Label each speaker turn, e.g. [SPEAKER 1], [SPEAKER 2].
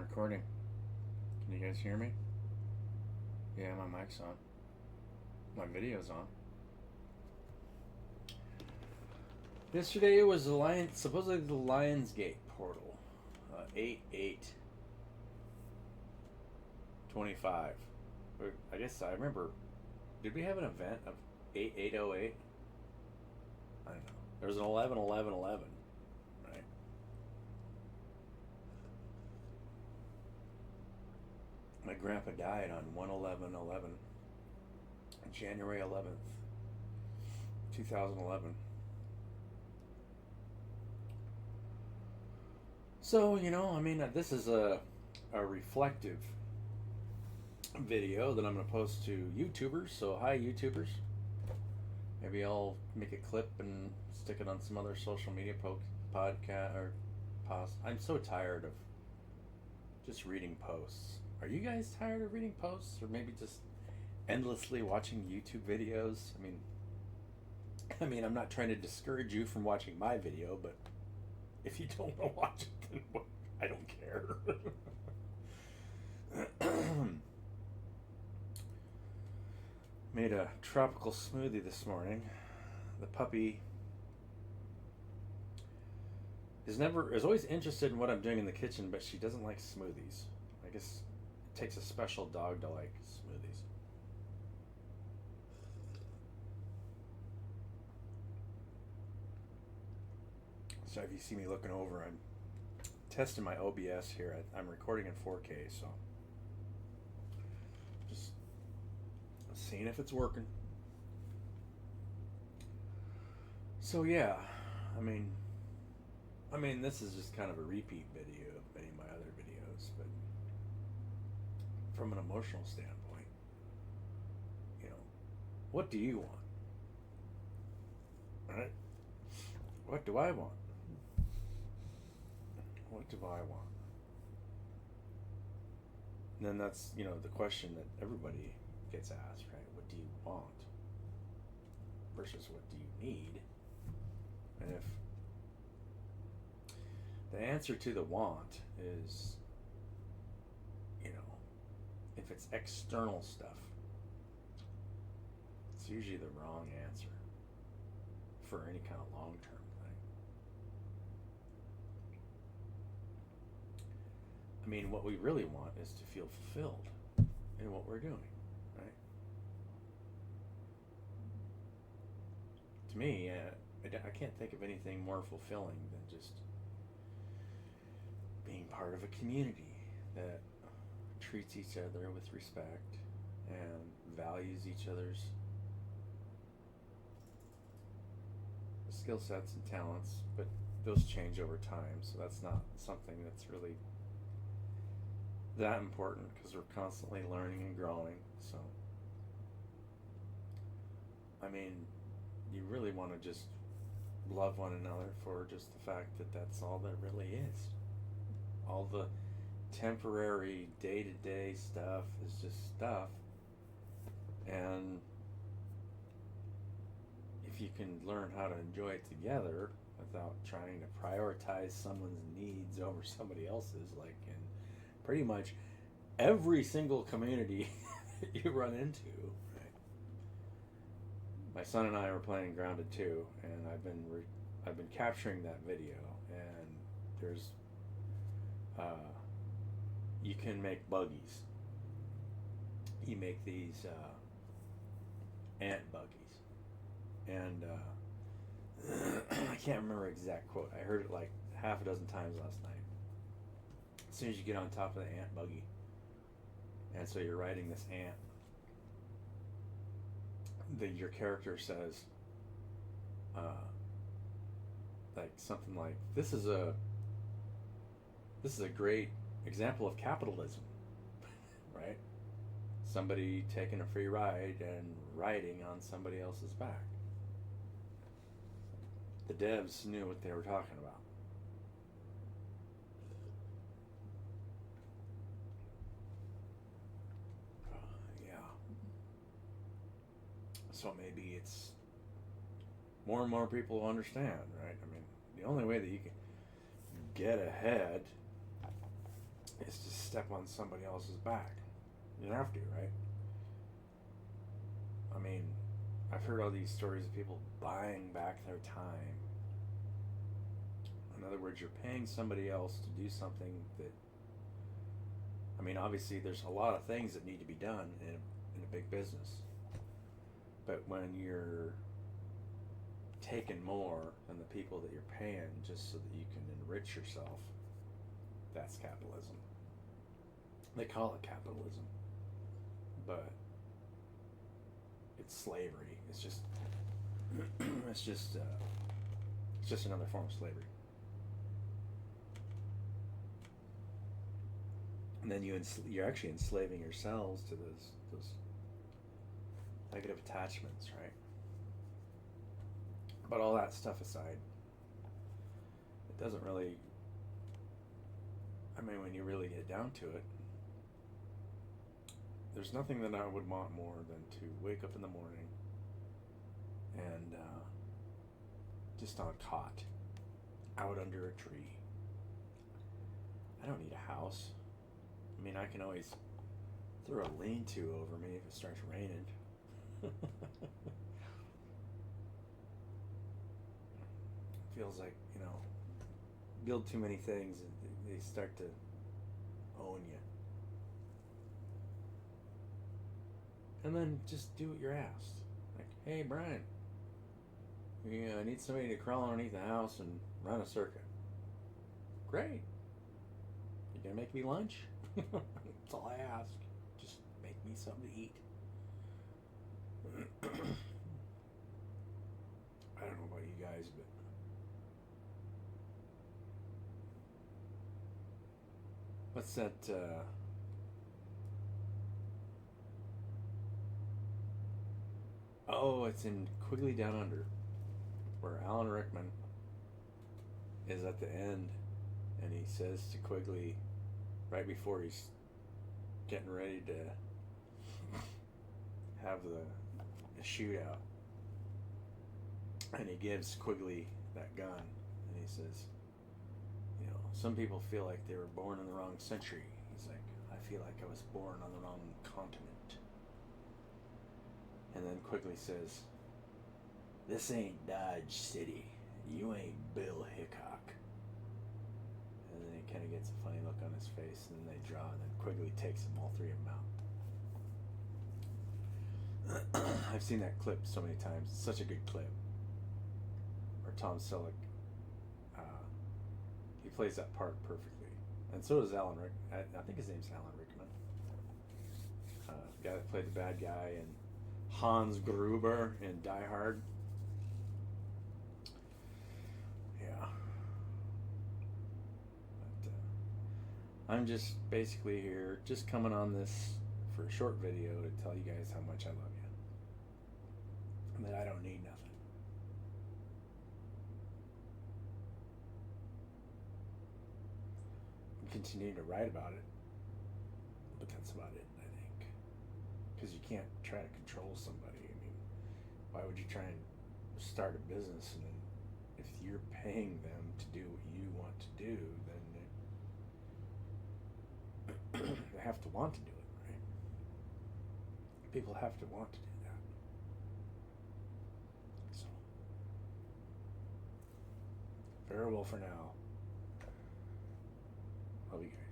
[SPEAKER 1] recording. Can you guys hear me? Yeah, my mic's on. My video's on. Yesterday it was supposedly the Lionsgate portal. 8/8/25. I guess I remember. Did we have an event of 8/8/08? I don't know. There was an 11/11/11, right? My grandpa died on 1/11/11, January 11th, 2011. So, this is a reflective video that I'm going to post to YouTubers. So, hi, YouTubers. Maybe I'll make a clip and stick it on some other social media podcast or post. I'm so tired of just reading posts. Are you guys tired of reading posts, or maybe just endlessly watching YouTube videos? I mean, I'm not trying to discourage you from watching my video, but if you don't want to watch it, then I don't care. Made a tropical smoothie this morning. The puppy is always interested in what I'm doing in the kitchen, but she doesn't like smoothies. I guess it takes a special dog to like smoothies. So if you see me looking over, I'm testing my OBS here. I'm recording in 4K, so just seeing if it's working. So yeah, I mean, this is just kind of a repeat video of many of my other videos, but from an emotional standpoint, what do you want? Right? What do I want? What do I want? And then that's, the question that everybody gets asked, right? What do you want? Versus what do you need? And if the answer to the want is, if it's external stuff, it's usually the wrong answer for any kind of long-term thing. I mean, what we really want is to feel fulfilled in what we're doing, right? To me, I can't think of anything more fulfilling than just being part of a community that treats each other with respect and values each other's skill sets and talents, but those change over time, so that's not something that's really that important because we're constantly learning and growing. So I mean, you really want to just love one another for just the fact that that's all that really is. All the temporary day-to-day stuff is just stuff, and if you can learn how to enjoy it together without trying to prioritize someone's needs over somebody else's, like in pretty much every single community that you run into, right? My son and I were playing Grounded 2, and I've been capturing that video, and there's you can make buggies. You make these ant buggies, and I can't remember exact quote. I heard it like half a dozen times last night. As soon as you get on top of the ant buggy, and so you're riding this ant, your character says like something like, this is a great example of capitalism, right? Somebody taking a free ride and riding on somebody else's back. The devs knew what they were talking about. Yeah. So maybe it's more and more people will understand, right? I mean, the only way that you can get ahead is to step on somebody else's back. You don't have to, right? I mean, I've heard all these stories of people buying back their time. In other words, you're paying somebody else to do something that, I mean, obviously there's a lot of things that need to be done in a big business. But when you're taking more than the people that you're paying just so that you can enrich yourself, that's capitalism. They call it capitalism, but it's slavery. It's just it's just another form of slavery. And then you're actually enslaving yourselves to those negative attachments, right? But all that stuff aside, it doesn't really, I mean, when you really get down to it, there's nothing that I would want more than to wake up in the morning and just on a cot, out under a tree. I don't need a house. I mean, I can always throw a lean-to over me if it starts raining. Feels like, build too many things, they start to own you. And then just do what you're asked. Like, hey, Brian, I need somebody to crawl underneath the house and run a circuit. Great. You gonna make me lunch? That's all I ask. Just make me something to eat. I don't know about you guys, but what's that? Oh, it's in Quigley Down Under, where Alan Rickman is at the end, and he says to Quigley, right before he's getting ready to have the shootout, and he gives Quigley that gun, and he says, some people feel like they were born in the wrong century. He's like, I feel like I was born on the wrong continent. And then Quigley says, this ain't Dodge City. You ain't Bill Hickok. And then he kind of gets a funny look on his face, and then they draw, and then Quigley takes them, all three of them out. I've seen that clip so many times. It's such a good clip. Where Tom Selleck, he plays that part perfectly. And so does Alan Rickman. I think his name's Alan Rickman. The guy that played the bad guy, and Hans Gruber in Die Hard. Yeah. But, I'm just basically here, just coming on this for a short video to tell you guys how much I love you. And that I don't need nothing. I'm continuing to write about it. But that's about it, I think. Because you can't try to control somebody. I mean, why would you try and start a business, and then if you're paying them to do what you want to do, then they have to want to do it, right? People have to want to do that. So, farewell for now. Love you guys.